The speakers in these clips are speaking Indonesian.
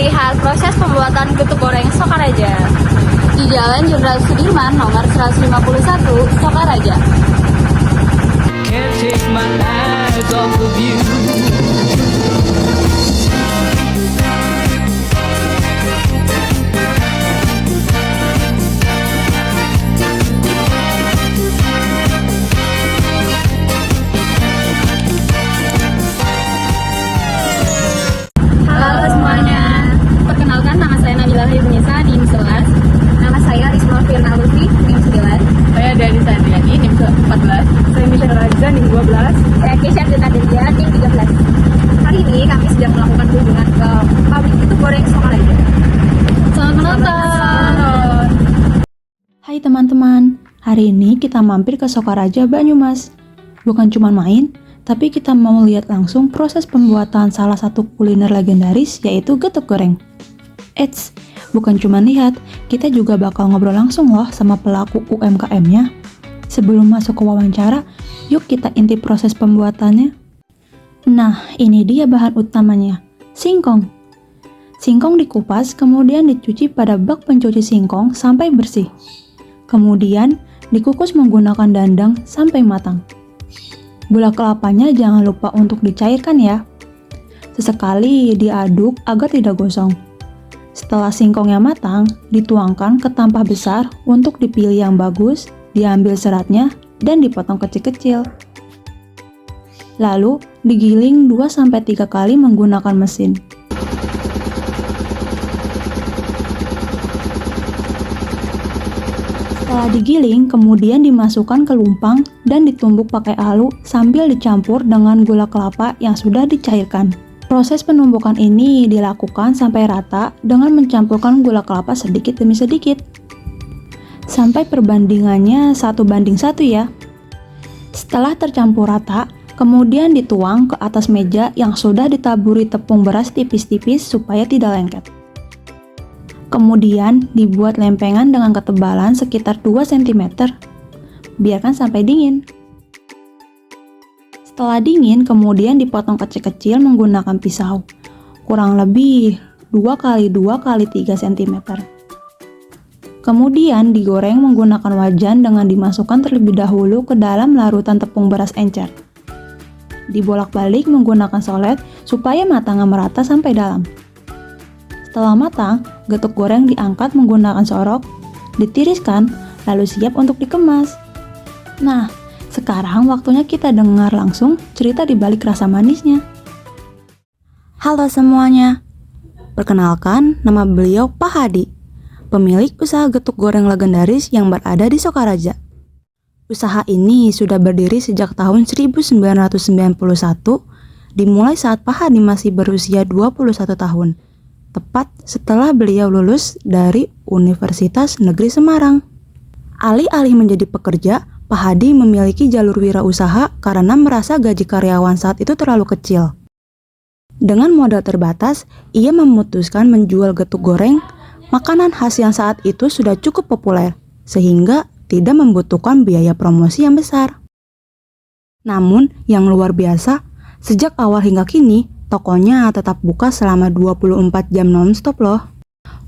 melihat proses pembuatan getuk goreng Sokaraja di Jalan Jenderal Sudirman nomor 151, Sokaraja. Can't take my eyes off of you. Halo semuanya, Perkenalkan, nama saya Nabila Yunisa di NIM 11. nama saya Risma Firna Lutfi, NIM 9. Saya dari Sandriani, NIM 14. Saya Michelle Raza, NIM 12. Saya Kesha Delia, NIM 13. Hari ini kami sedang melakukan kunjungan ke pabrik getuk goreng Sokaraja. Selamat menonton. Hai teman-teman, hari ini kita mampir ke Sokaraja Banyumas. Bukan cuma main, tapi kita mau lihat langsung proses pembuatan salah satu kuliner legendaris yaitu getuk goreng. Eits, bukan cuma lihat, kita juga bakal ngobrol langsung loh sama pelaku UMKM-nya. Sebelum masuk ke wawancara, yuk kita intip proses pembuatannya. Nah, ini dia bahan utamanya, singkong. Singkong dikupas, kemudian dicuci pada bak pencuci singkong sampai bersih. Kemudian, dikukus menggunakan dandang sampai matang. Gula kelapanya jangan lupa untuk dicairkan ya. Sesekali diaduk agar tidak gosong. Setelah singkongnya matang, dituangkan ke tampah besar untuk dipilih yang bagus, diambil seratnya, dan dipotong kecil-kecil. Lalu, digiling 2-3 kali menggunakan mesin. Setelah digiling, kemudian dimasukkan ke lumpang dan ditumbuk pakai alu sambil dicampur dengan gula kelapa yang sudah dicairkan. Proses penumbukan ini dilakukan sampai rata dengan mencampurkan gula kelapa sedikit demi sedikit. Sampai perbandingannya 1:1 ya. Setelah tercampur rata, kemudian dituang ke atas meja yang sudah ditaburi tepung beras tipis-tipis supaya tidak lengket. Kemudian dibuat lempengan dengan ketebalan sekitar 2 cm. Biarkan sampai dingin. Setelah dingin, kemudian dipotong kecil-kecil menggunakan pisau. Kurang lebih 2x2x3 cm. Kemudian digoreng menggunakan wajan dengan dimasukkan terlebih dahulu ke dalam larutan tepung beras encer. Dibolak-balik menggunakan solet supaya matangnya merata sampai dalam. Setelah matang, getuk goreng diangkat menggunakan sorok, ditiriskan, lalu siap untuk dikemas. Nah, sekarang waktunya kita dengar langsung cerita di balik rasa manisnya. Halo semuanya, perkenalkan nama beliau Pak Hadi, pemilik usaha getuk goreng legendaris yang berada di Sokaraja. Usaha ini sudah berdiri sejak tahun 1991, dimulai saat Pak Hadi masih berusia 21 tahun. Tepat setelah beliau lulus dari Universitas Negeri Semarang. Alih-alih menjadi pekerja, Pak Hadi memiliki jalur wirausaha karena merasa gaji karyawan saat itu terlalu kecil. Dengan modal terbatas, ia memutuskan menjual getuk goreng, makanan khas yang saat itu sudah cukup populer, sehingga tidak membutuhkan biaya promosi yang besar. Namun, yang luar biasa, sejak awal hingga kini, tokonya tetap buka selama 24 jam non-stop loh.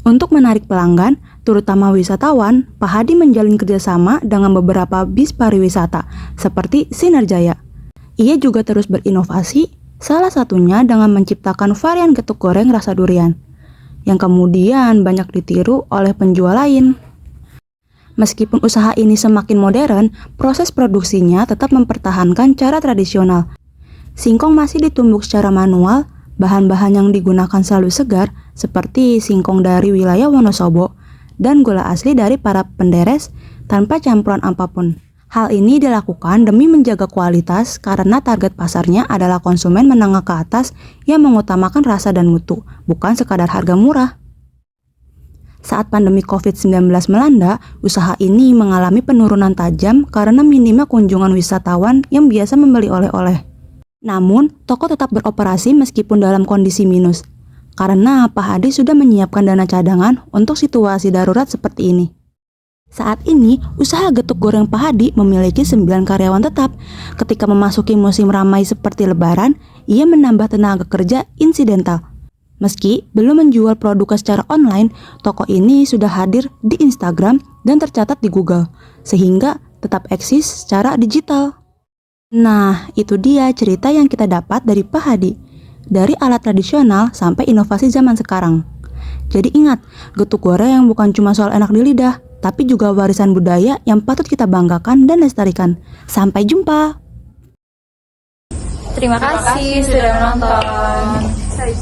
Untuk menarik pelanggan, terutama wisatawan, Pak Hadi menjalin kerjasama dengan beberapa bis pariwisata, seperti Sinarjaya. Ia juga terus berinovasi, salah satunya dengan menciptakan varian getuk goreng rasa durian, yang kemudian banyak ditiru oleh penjual lain. Meskipun usaha ini semakin modern, proses produksinya tetap mempertahankan cara tradisional. Singkong masih ditumbuk secara manual, bahan-bahan yang digunakan selalu segar seperti singkong dari wilayah Wonosobo dan gula asli dari para penderes tanpa campuran apapun. Hal ini dilakukan demi menjaga kualitas karena target pasarnya adalah konsumen menengah ke atas yang mengutamakan rasa dan mutu, bukan sekadar harga murah. Saat pandemi COVID-19 melanda, usaha ini mengalami penurunan tajam karena minimnya kunjungan wisatawan yang biasa membeli oleh-oleh. Namun, toko tetap beroperasi meskipun dalam kondisi minus, karena Pak Hadi sudah menyiapkan dana cadangan untuk situasi darurat seperti ini. Saat ini, usaha getuk goreng Pak Hadi memiliki 9 karyawan tetap. Ketika memasuki musim ramai seperti Lebaran, ia menambah tenaga kerja insidental. Meski belum menjual produknya secara online, toko ini sudah hadir di Instagram dan tercatat di Google, sehingga tetap eksis secara digital. Nah, itu dia cerita yang kita dapat dari Pak Hadi. Dari alat tradisional sampai inovasi zaman sekarang. Jadi ingat, getuk goreng bukan cuma soal enak di lidah, tapi juga warisan budaya yang patut kita banggakan dan lestarikan. Sampai jumpa! Terima kasih sudah menonton. Saya